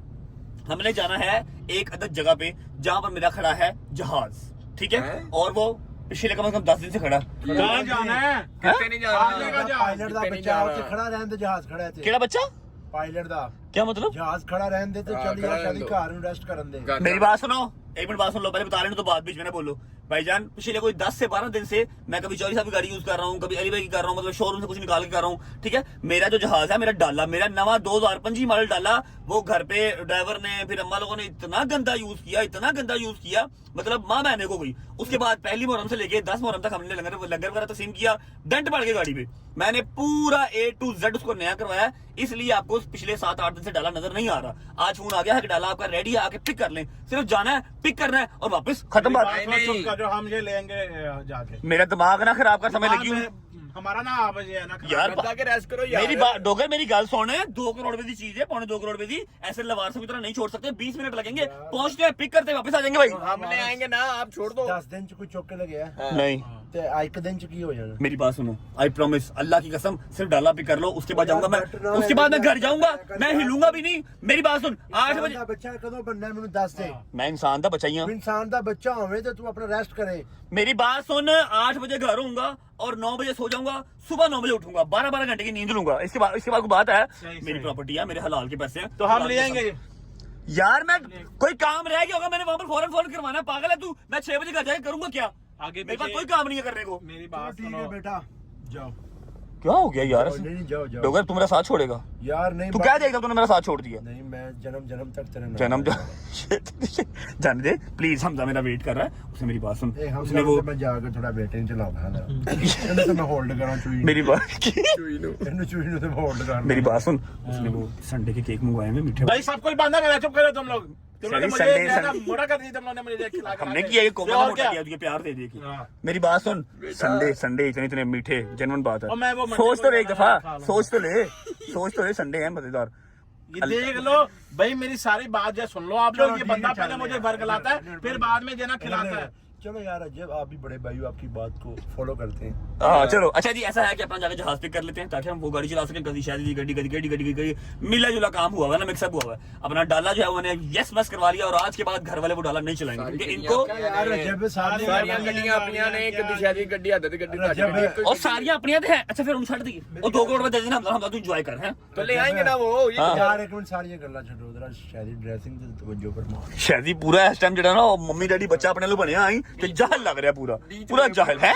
हमने जाना है एक अदद जगह पे जहां पर मेरा खड़ा है जहाज, ठीक है। और वो पिछले कम से कम 10 दिन से खड़ा। कहाँ जाना है? कितने नहीं जा रहा पायलट ਦਾ ਬੱਚਾ ਉੱਥੇ ਖੜਾ ਰਹਿਣ ਦੇ ਜਹਾਜ਼ ਖੜਾ ਇੱਥੇ केड़ा बच्चा? ਪਾਇਲਟ ਦਾ क्या मतलब? ਜਹਾਜ਼ ਖੜਾ ਰਹਿਣ ਦੇ ਤੇ ਚੱਲ खड़ा ਜਾ रहने शादी दो। ਘਰ ਨੂੰ ਰੈਸਟ ਕਰਨ ਦੇ मेरी बात सुनो, एक मिनट बात सुन लो, पहले बता लेने तो बाद बीच में ना बोलो। भाईजान पिछले कोई 10 से 12 दिन से मैं कभी चौरी साहब की गाड़ी यूज कर रहा हूँ, कभी अली भाई की कर रहा हूँ, मतलब शोरूम से कुछ निकाल के कर रहा हूँ, ठीक है। मेरा जो जहाज है, मेरा डाला, मेरा नवा 2025 मॉडल डाला, वो घर पे ड्राइवर ने फिर अम्मा लोगों ने इतना गंदा यूज किया, इतना गंदा यूज किया, मतलब माँ बहने को गई। उसके बाद पहली मुहर्रम से लेके 10 मुहर्रम तक हमने लंगर वगैरह तकसीम किया, डेंट पड़ गई गाड़ी पे। मैंने पूरा A to Z उसको नया करवाया, इसलिए आपको पिछले 7-8 दिन से डाला नजर नहीं आ रहा। आज फोन आ गया है कि डाला आपका रेडी है, आके पिक कर लें। सिर्फ जाना है, पिक करना है और वापस खत्म बात। जो हम ये लेंगे जाके मेरा दिमाग ना खराब कर, समय लगी हूँ हमारा ना आप ये है ना यार। जाके रेस्ट करो यार। मेरी बात डोगर, मेरी गल सुन, 2 करोड़ रुपए की चीज है, 2.25 करोड़ रुपए की, ऐसे लवार से की तरह नहीं छोड़ सकते। 20 मिनट लगेंगे, पहुंचते हैं, पिक करते हैं, वापस आ जाएंगे भाई। हम ले आएंगे ना, आप छोड़ दो। 10 ਦਿਨ ਚ ਕੋਈ ਚੁੱਕ ਕੇ ਲਗਿਆ नहीं, ਤੇ ਇੱਕ ਦਿਨ ਚ ਕੀ ਹੋ ਜਾਣਾ मेरी बात सुनो, आई प्रॉमिस, अल्लाह की कसम, सिर्फ डाला पिक कर लो, उसके बाद जाऊंगा मैं, उसके बाद मैं घर जाऊंगा, मैं हिलूंगा भी नहीं। मेरी बात सुन, 8 बजे ਦਾ ਬੱਚਾ ਕਦੋਂ ਬਣਨਾ ਮੈਨੂੰ ਦੱਸ ਦੇ मैं इंसान था बचाइया। ਇਨਸਾਨ ਦਾ ਬੱਚਾ ਹੋਵੇ ਤੇ ਤੂੰ ਆਪਣਾ ਰੈਸਟ ਕਰੇ मेरी बात सुन, 8 बजे घर होऊंगा और 9 बजे सो जाऊंगा, सुबह 9 बजे उठूंगा, 12 घंटे की नींद लूंगा। इसके बाद कोई बात है, मेरी प्रॉपर्टी है, मेरे हलाल के पैसे हैं, तो हम ले आएंगे। यार मैं कोई काम रह गया होगा, मैंने वहां पर फौरन करवाना है, पागल है तू? मैं 6 बजे घर जाके करूंगा क्या? आगे मेरे पास कोई काम नहीं है करने को। मेरी बात ठीक सुनो है बेटा जाओ क्या हो गया यार? नहीं नहीं जाओ जाओ डोगर तू मेरा साथ छोड़ेगा? यार नहीं तू क्या देगा, तूने मेरा साथ छोड़ दिया? नहीं मैं जन्म तक तेरे जन्म जाने दे प्लीज, हमजा मेरा वेट कर रहा है। उसने मेरी बात सुन, उसने वो मैं जाकर थोड़ा बेटे ने चलाऊंगा ना ਇਹਨੂੰ तो मैं होल्ड करा चुई मेरी बात ਇਹਨੂੰ चुई ਨੂੰ तो मैं होल्ड करा मेरी बात सुन, उसने वो संडे के केक मंगवाए हैं मीठे। भाई सब कुछ बांधा करा, चुप करो तुम लोग। तुम लोग ने मुझे संडे- ज्यादा मोटा कर दिया, तुम लोग ने मुझे खिला के हमने किया ये कोका और मोटा क्या? किया, तुझे प्यार दे दिया कि हाँ। मेरी बात सुन, संडे इतने मीठे, जेन्युइन बात और मैं वो है। मंडे सोच को तो ले एक खा दफा, लूं। सोच तो ले, संडे है मजेदार। ये देख लो भाई, मेरी सारी बात जो सुन लो आप लोग। ये बंदा पहले मुझे बरगलाता है, फिर बाद में जो ना खिलाता है। चलो यार अजब, आप भी बड़े भाई हो, आपकी बात को फॉलो करते हैं। हाँ चलो, अच्छा जी ऐसा है कि अपना जाकर जहाज पिक कर लेते हैं ताकि हम वो गाड़ी चला सकें। कभी शायद गड्डी मिला जुला काम हुआ है ना, मिक्सअप हुआ है। अपना डाला जो है उन्होंने यस मस करवा लिया और आज के बाद घर वाले वो डाला नहीं चलाएंगे क्योंकि इनको यार अजब सारी सारियां गड्डियां अपनियां ने, एक दिशादी गड्डी आदत गड्डी रजब और सारियां अपनी है। अच्छा फिर उन छੱਡ दी और 2 करोड़ रुपए दे देना, हम तू एंजॉय कर हैं। तो ले आएंगे ना वो। ये हाँ। यार एक मिनट सारी गल्ला छड्डो जरा, शादी ड्रेसिंग ते तवज्जो फरमाओ। शायद पूरा इस टाइम जड़ा ना मम्मी डैडी बच्चा अपने लो बनया आई ते जाहल लग रहा पूरा जाहल है।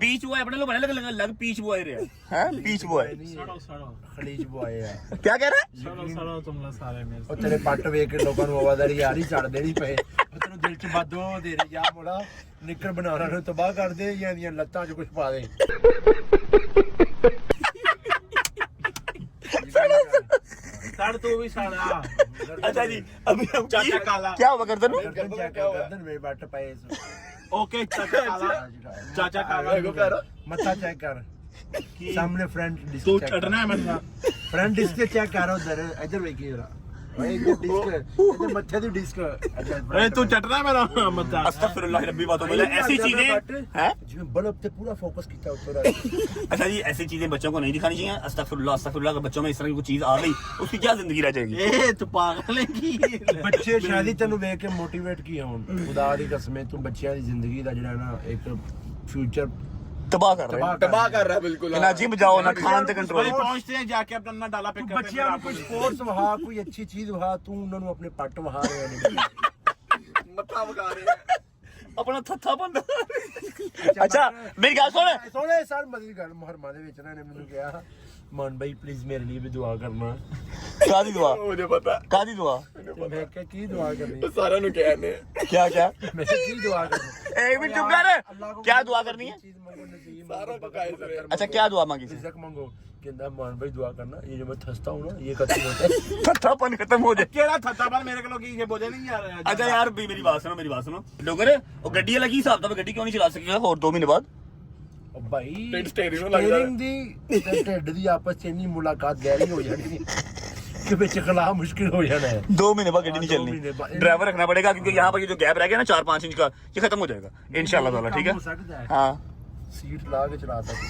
बीच बॉय अपने लो बने लग पीच बॉय रहा है, पीच बॉय खलीज बॉय है क्या कह रहा है? तुम लोग सारे मेरे ਉਹ ਤੇਰੇ ਪੱਟ ਵੇਖ ਕੇ ਲੋਕਾਂ ਨੂੰ ਆਵਾਜ਼ਾਰੀ ਯਾਰ ਹੀ ਛੱਡ ਦੇਣੀ ਪਏ। ਉਹ ਤੈਨੂੰ ਦਿਲ ਚ ਬਾਦੋ ਦੇ ਰਹੀ ਆ ਮੋੜਾ ਨਿੱਕਰ ਬਣਾਉਣਾ ਨੂੰ ਤਬਾਹ ਕਰ ਦੇ ਜਾਂ ਦੀਆਂ ਲੱਤਾਂ 'ਚ ਕੁਝ ਪਾ ਦੇ। सड़ तू भी सड़ा। अच्छा जी अभी हम चाचा काला। क्या हुआ गर्दन में? गर्दन चेक कर, गर्दन में बट पाए ओके चाचा काला, चाचा काला। मत्था चेक कर, सामने फ्रंट डिस्क तू चेक चढ़ना है मेरे साथ। फ्रंट डिस्क चेक कर, उधर इधर देखिए जरा भाई इधर डिस्क, इधर मत्थे दी डिस्क। अरे तू चटना है मेरा मत्था। अस्तगफिरुल्लाह रब्बी बातों में ऐसी चीजें हैं जिसमें बल्ब पे पूरा फोकस किया ऊपर। अच्छा जी ऐसी चीजें बच्चों को नहीं दिखानी चाहिए। अस्तगफिरुल्लाह, अगर बच्चों में इस तरह की कोई चीज आ गई उसकी क्या जिंदगी रह जाएगी? ए तू पागल है की ਬੱਚੇ ਸ਼ਾਇਦ ਤੈਨੂੰ ਵੇਖ ਕੇ ਮੋਟੀਵੇਟ ਕੀ ਹੋਣ। ਖੁਦਾ ਦੀ ਕਸਮ ਤੂੰ ਬੱਚਿਆਂ ਦੀ ਜ਼ਿੰਦਗੀ ਦਾ ਜਿਹੜਾ ਨਾ ਇੱਕ ਫਿਊਚਰ तबाह कर रहे हैं, तबाह कर रहा है बिल्कुल। ना जिम जाओ ना खान से कंट्रोल। भाई पहुंचते हैं जाके अपना डाला पिक करते हैं। ਬੱਚਿਆਂ ਨੂੰ ਕੋਈ ਸਪੋਰट्स ਵਹਾ, ਕੋਈ ਅੱਛੀ ਚੀਜ਼ ਵਹਾ, ਤੂੰ ਉਹਨਾਂ ਨੂੰ ਆਪਣੇ ਪੱਟ ਵਹਾ ਰਿਹਾ ਨਹੀਂ। मत्था बगा रहे हैं। अपना थत्था बंद। अच्छा मेरी गल सुन, ਸੋਹਣੇ ਸਰ ਮਦਦ ਕਰ ਮੁਹਰਮਾ ਦੇ ਵਿੱਚ ਇਹਨਾਂ ਨੇ ਮੈਨੂੰ ਕਿਹਾ मान भाई प्लीज मेरे लिए भी दुआ करना। कादी दुआ? मुझे पता। कादी दुआ? मैं क्या की दुआ करनी? सारा नु कहने क्या मैं की दुआ करनी? एक मिनट चुप कर, क्या दुआ करनी है? सारा को कायदे। अच्छा क्या दुआ मांगी? रिज़्क मांगो। कहता मान भाई दुआ करना, ये जो मैं थसता हूँ ना ये खत्म होता है। थत्थापन खत्म हो जाए। केड़ा थत्थापन मेरे को ये बोझे नहीं आ रहा। अच्छा यार मेरी बात सुनो लोगर वो गड्डी लगी हिसाब था, गड्डी क्यों नहीं चला सकेगा और 2 महीने बाद? भाई स्टीयरिंग दी ते ढिड दी आपस च इन्नी मुलाकात गहरी हो जानी कि विच खला मुश्किल हो जाना है। 2 महीने बाद गड्डी नहीं 2 महीने चलनी, बाद। ड्राइवर रखना पड़ेगा क्योंकि यहाँ पर ये जो गैप रह गया ना 4-5 इंच का, ये खत्म हो जाएगा इंशाल्लाह ताला। ठीक हो सकता है है। हाँ सीट ला के चला सकते।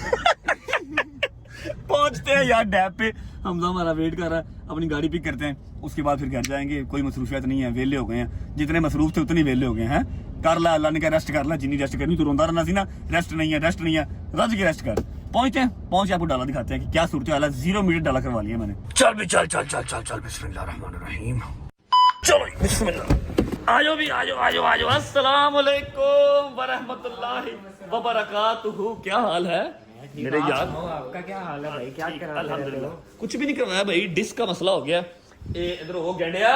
पहुंचते हैं यार डैब पे, हमजा हमारा वेट कर रहा है, अपनी गाड़ी पिक करते हैं, उसके बाद फिर घर जाएंगे। कोई मसरूफियत नहीं है, वेले हो गए हैं, जितने मसरूफ थे उतने वेले हो गए हैं। कर ला, अल्लाह ने कहा रेस्ट कर ला, जितनी रेस्ट करनी तू रोंदा रहना सी ना, रेस्ट नहीं है, रज के रेस्ट कर। पहुंचते हैं, पहुंच के आपको डाला दिखाते हैं कि क्या सूरत हाल है। 0 मिनट डाला करवा लिया मैंने। चल भी चल चल चल चल चल बिस्मिल्लाहिर्रहमानिर्रहीम। चलो बिस्मिल्लाह। आजो भी आजो। अस्सलाम वालेकुम व रहमतुल्लाहि व बरकातुहू। क्या हाल है मेरे यार? आपका क्या हाल है भाई? क्या कर रहे हो? अल्हम्दुलिल्लाह। कुछ भी नहीं करवाया भाई, डिस्क का मसला हो गया। इधर हो गंडिया,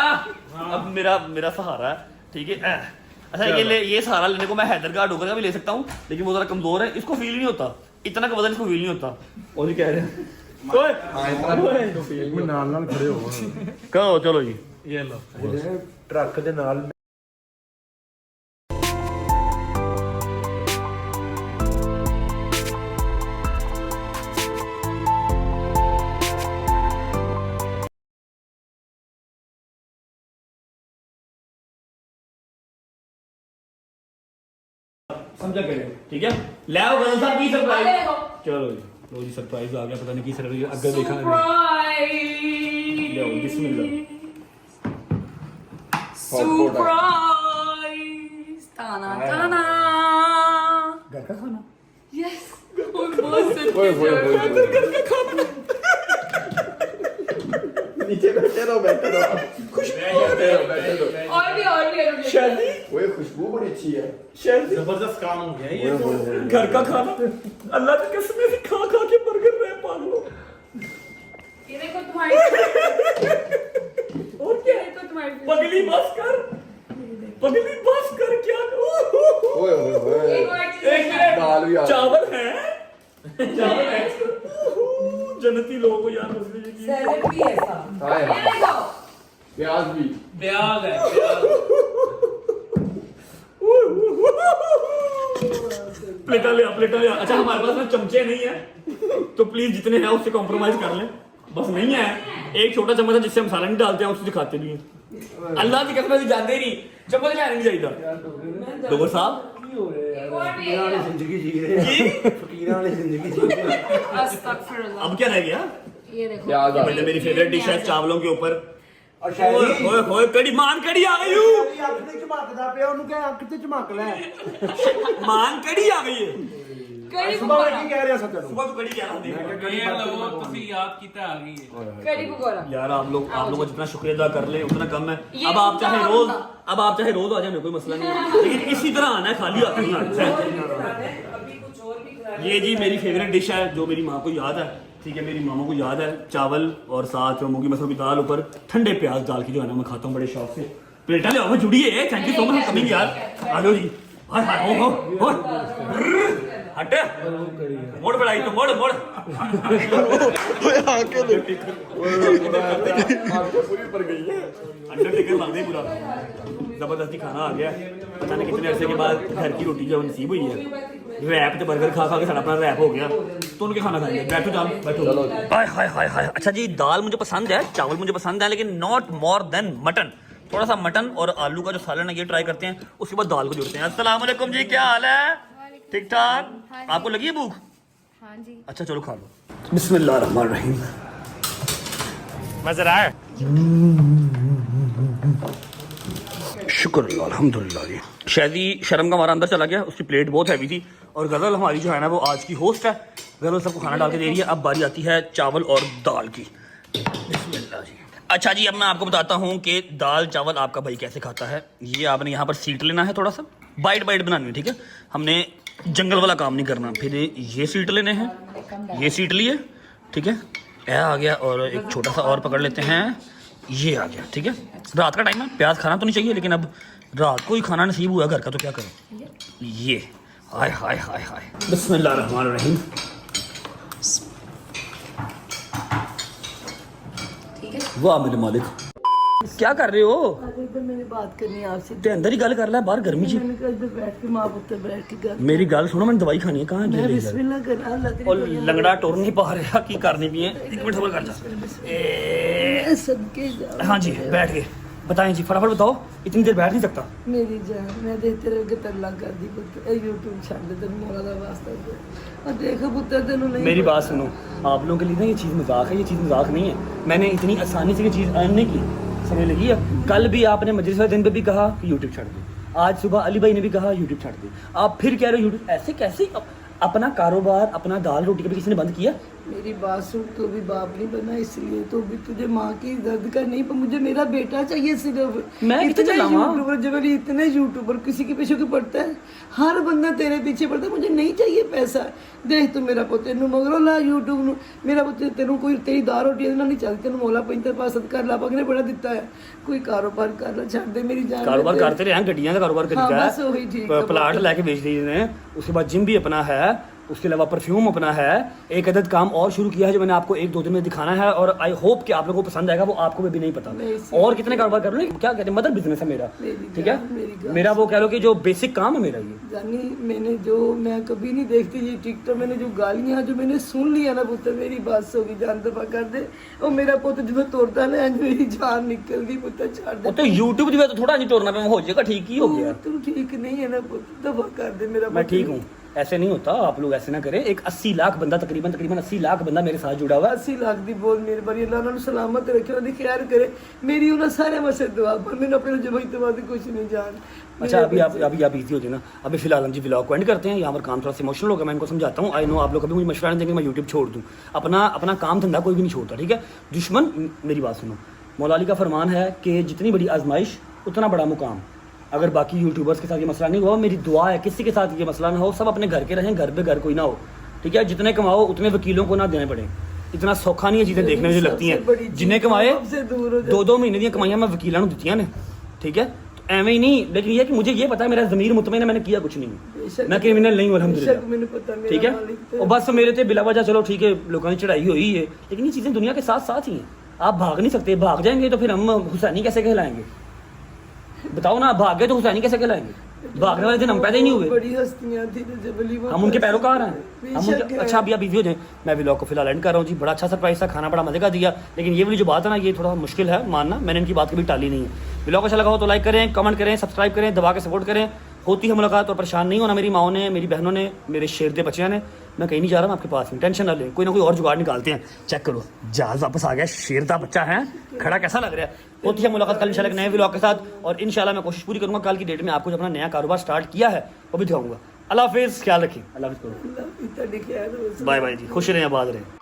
अब मेरा सहारा है, ठीक है। अच्छा ये सहारा लेने को मैं हैदरगार्ड होकर का भी ले सकता हूँ, लेकिन वो जरा कमजोर है, इसको फील नहीं होता, इतना का वजन इसको फील नहीं होता। और कह रहे हैं नाल खड़े हो कहो, चलो जी ये लो ट्रक दे नाल। समझा करें, ठीक है। ले आओ गजल साहब की सरप्राइज। चलो जी, लो जी सरप्राइज आ गया, पता नहीं की सरप्राइज अगर देखा नहीं। ले आओ बिस्मिल्लाह। सरप्राइज ताना ताना। घर का खाना? यस, बहुत नीचे बैठे रहो और भी शादी। वो खुशबू बड़ी अच्छी है। जबरदस्त काम हो गया ये तो। घर का खाना, अल्लाह की कसम से खा के बर्गर रहे पागलों। ये देखो तुम्हारी और क्या देखो तुम्हारी पगली बस कर क्या ओए एक दाल भी आ गई। चावल है जन्नती लोगों को याद रखने की। सैलेड भी है साहब। हाय ये देखो प्याज भी। प्याज है प्लेटा ले। अच्छा हमारे पास ना चमचे नहीं है, तो प्लीज जितने हैं उससे कॉम्प्रोमाइज कर लें। बस नहीं है, एक छोटा चम्मच है जिससे हम मसाला नहीं डालते हैं, उससे दिखाते भी हैं। अल्लाह की कसम से जानते ही नहीं, चम्मच लेना नहीं चाहिए। डोगर साहब जिंदगी जी रहे हैं, फकीर वाली जिंदगी जी रहे हैं। अस्तगफिरुल्लाह। अब क्या रह गया? ये देखो प्याज आ मतलब मेरी फेवरेट डिश है चावलों के ऊपर। और शायद होए कड़ी मान कड़ी आ गई हूँ। ਅੱਖ ਤੇ ਝਮਕਦਾ ਪਿਆ, ਉਹਨੂੰ ਕਹਿ ਅੱਖ ਤੇ ਝਮਕ ਲੈ। मान कड़ी आ गई है। कड़ी ਸੁਬਾ ਮੈਂ ਕੀ ਕਹਿ ਰਿਹਾ ਸੀ ਤੈਨੂੰ? सुबह तो कड़ी क्या कड़ी पकौड़ा। यार आप लोग का जितना शुक्रिया अदा कर ले उतना कम है। अब आप चाहे रोज आ जाए, कोई मसला नहीं है, लेकिन इसी तरह आना है, खाली हाथ नहीं आना है। ये जी मेरी फेवरेट डिश है, जो मेरी माँ को याद है, ठीक है, मेरी मामा को याद है। चावल और साथ मूंगी मसूर की दाल, ऊपर ठंडे प्याज डाल के जो है ना मैं खाता हूँ बड़े शौक से। प्लेटा ले आओ, जुड़िए। Thank you so much coming यार। आ जाओ जी। हो हट मोड़ बढ़ाई तो मोड़ अंडरटेकर मांगते पूरा। जबरदस्ती खाना आ गया, पता नहीं कितने अरसे के बाद घर की रोटी जो नसीब हुई है। रैप तो बर्गर खा के सारा अपना रैप हो गया, तो उनके खाना खाएंगे। बैठो जाओ बैठो। हाय। अच्छा जी, दाल मुझे पसंद है, चावल मुझे पसंद है, लेकिन नॉट मोर देन मटन। थोड़ा सा मटन और आलू का जो सालन है ये ट्राई करते हैं, उसके बाद दाल को जोड़ते हैं। अस्सलाम वालेकुम जी, क्या हाल है? ठीक ठाक? आपको लगी है भूख? हाँ जी। अच्छा चलो खा लो। बिस्मिल्लाह रहमान रहीम। मजा आया? शुक्र अल्हम्दुलिल्लाह जी। शायदी शर्म का हमारा अंदर चला गया, उसकी प्लेट बहुत हैवी थी। और गजल हमारी जो है ना वो आज की होस्ट है, गजल सबको खाना डाल के दे रही है। अब बारी आती है चावल और दाल की। बिस्मिल्लाह जी। अच्छा जी, अब मैं आपको बताता हूँ कि दाल चावल आपका भाई कैसे खाता है। ये आपने यहाँ पर सीट लेना है, थोड़ा सा बाइट बनानी है, ठीक है। हमने जंगल वाला काम नहीं करना। फिर ये सीट लेने हैं, ये सीट लिए, ठीक है। यह आ गया, और एक छोटा सा और पकड़ लेते हैं, ये आ गया, ठीक है। रात का टाइम है, प्याज खाना तो नहीं चाहिए, लेकिन अब रात को ही खाना नसीब हुआ घर का, तो क्या करें। ये हाय बिस्मिल्लाह रहमान रहीम। वाह मेरे मालिक, क्या कर रहे हो? इधर मैंने बात करनी है आपसे। ते अंदर ही गल कर ले, बाहर गर्मी जी। मैंने कहा इधर बैठ के माँ पुत्र बैठ के गल। मेरी गल सुनो, मैंने दवाई खानी है। कहाँ मैं बिस्मिल्लाह कर अल्लाह तेरी और लंगड़ा टुर नहीं पा रहा, की करनी भी है। एक मिनट सबर कर जा। मैं सदके जा। हाँ जी, बैठ गए। बताएं जी, फटाफट बताओ, इतनी देर बैठ नहीं सकता। मेरी जान, मैं देखते रह के तल्ला कर दी पुत्र। यूट्यूब छाड़ दे तेरे मौला दा वास्ता। और देखो पुत्र तेनू नहीं। मेरी बात सुनो, आप लोगों के लिए ना ये चीज़ मजाक है, ये चीज़ मजाक नहीं है। मैंने इतनी आसानी से ये चीज़ अर्न नहीं की, समझ लगी है। कल भी आपने मजलिस वाले दिन पे भी कहा कि यूट्यूब छाड़ दो, आज सुबह अली भाई ने भी कहा यूट्यूब छाड़ दे, आप फिर कह रहे हो यूट्यूब, ऐसे कैसे? अपना कारोबार, अपना दाल रोटी कभी किसी ने बंद किया? मेरी बात सुन, तो भी बाप नहीं बना इसलिए तो भी तुझे माँ की दर्द का नहीं, पर मुझे मेरा बेटा चाहिए सिर्फ। मैं इतने चलाऊं? यूट्यूबर, जब अभी इतने यूट्यूबर किसी के पीछे क्यों पड़ता है? हर बंदा तेरे पीछे पड़ता है, मुझे नहीं चाहिए पैसा। देख तू मेरा पुत्र तेन मगरों ला यूट्यूब ਨੂੰ मेरा पुत्र तेन कोई तेरी दाल रोटी नहीं चलती, तेन मौला 75 सदका अल्लाह पाक ने बड़ा दिता है, कोई कारोबार कर ला, छੱਡ दे मेरी जान। कारोबार करते रहे हैं, गड्डियां का कारोबार हाँ, करीदा बस वही ठीक है, है। प्लाट लेके बेच दिए ने, उसके बाद जिम भी अपना है, उसके अलावा परफ्यूम अपना है, एक अदद काम और शुरू किया है जो मैंने आपको 1-2 दिन में दिखाना है, और आई होप कि आप लोगों को पसंद आएगा, वो आपको भी नहीं पता। और कितने कारोबार कर लो, क्या कहते हैं, मदर बिजनेस है मेरा, ठीक है, मेरा वो कह लो कि जो बेसिक काम है मेरा ये। जानी मैंने जो, मैं कभी नहीं देखती ये टिकटॉक, मैंने जो गालियां जो मैंने सुन लिया ना पुत्र, मेरी बात होगी, जान दफा कर दे। और मेरा पुत्र जो तोड़ता ना मेरी जान निकल गई, पुत्र छाड़ दे। तो यूट्यूब की तो थोड़ा नहीं तोड़ना पे हो जाएगा, ठीक ही हो गया। तू ठीक नहीं है ना पुत्र, दफा कर दे मेरा। मैं ठीक हूँ, ऐसे नहीं होता, आप लोग ऐसे ना करें। एक 80 लाख बंदा, तकरीबन 80 लाख बंदा मेरे साथ जुड़ा हुआ है। 80 लाख दी बोल मेरे बारी, अल्लाह उन्हें सलामत रखे, उन्हें खैर करे, मेरी उन्हें सारे मसे दुआ, पर मैंने अपने जब इतवा कुछ नहीं जान। अच्छा अभी आप इजी हो जाए ना, अभी फिलहाल हम जी व्लॉग को एंड करते हैं। यहाँ पर काम थोड़ा सा इमोशनल होगा, मैं इनको समझाता हूँ। आई नो आप लोग कभी मुझे मशवरा नहीं देंगे मैं यूट्यूब छोड़ दूँ, अपना काम धंधा कोई भी नहीं छोड़ता, ठीक है। दुश्मन, मेरी बात सुनो, मौला अली का फरमान है कि जितनी बड़ी आजमाइश उतना बड़ा मुकाम। अगर बाकी यूट्यूबर्स के साथ ये मसला नहीं हुआ, मेरी दुआ है किसी के साथ ये मसला ना हो, सब अपने घर के रहें, घर पे घर कोई ना हो, ठीक है। जितने कमाओ उतने वकीलों को ना देने पड़े, इतना सौखा नहीं है चीज़ें देखने में लगती हैं। जिन्हें कमाए 2-2 महीने दी कमाइयां मैं वकीलों को दित्तियां ने, ठीक है। तो एवं ही नहीं, लेकिन ये कि मुझे ये पता है मेरा ज़मीर मुतमईन है, मैंने किया कुछ नहीं, मैं क्रिमिनल नहीं हूं अल्हम्दुलिल्लाह, ठीक है। और बस मेरे थे बिला वजह चलो ठीक है लोगों ने चढ़ाई हुई है, लेकिन ये चीज़ें दुनिया के साथ साथ ही हैं। आप भाग नहीं सकते, भाग जाएंगे तो फिर हम हुसैनी कैसे कहलाएंगे? बताओ ना, भाग गए तो हुसैनी कैसे कहलाएंगे? भागने वाले दिन हम पैदा ही नहीं हुए, बड़ी हस्तियां थी हम उनके पैरोकार हैं, हम उनके। अच्छा अभी आप बिजी हो जाए, मैं व्लॉग को फिलहाल एंड कर रहा हूँ जी। बड़ा अच्छा सरप्राइज था, खाना बड़ा मजे का दिया, लेकिन ये वाली जो बात है ना, ये थोड़ा मुश्किल है मानना, मैंने इनकी बात कभी टाली नहीं है। व्लॉग अच्छा लगा हो तो लाइक करें, कमेंट करें, सब्सक्राइब करें, दबा के सपोर्ट करें। होती है मुलाकात, और परेशान नहीं होना मेरी माओ ने, मेरी बहनों ने, मेरे शेरदे बच्चियाँ ने। मैं कहीं नहीं जा रहा, मैं आपके पास हूँ, टेंशन ना लें, कोई ना कोई और जुगाड़ निकालते हैं। चेक करो, जहाज वापस आ गया, शेरदा बच्चा है, खड़ा कैसा लग रहा है। होती है मुलाकात कल इंशाल्लाह नए व्लॉग के साथ, और इंशाल्लाह मैं कोशिश पूरी करूँगा कल की डेट में आपको जो अपना नया कारोबार स्टार्ट किया है वो भी दिखाऊंगा। अल्लाह हाफिज़, ख्याल रखिए, अल्लाह हाफिज़ करो, बाय बाय जी, खुश रहें, आबाद रहें।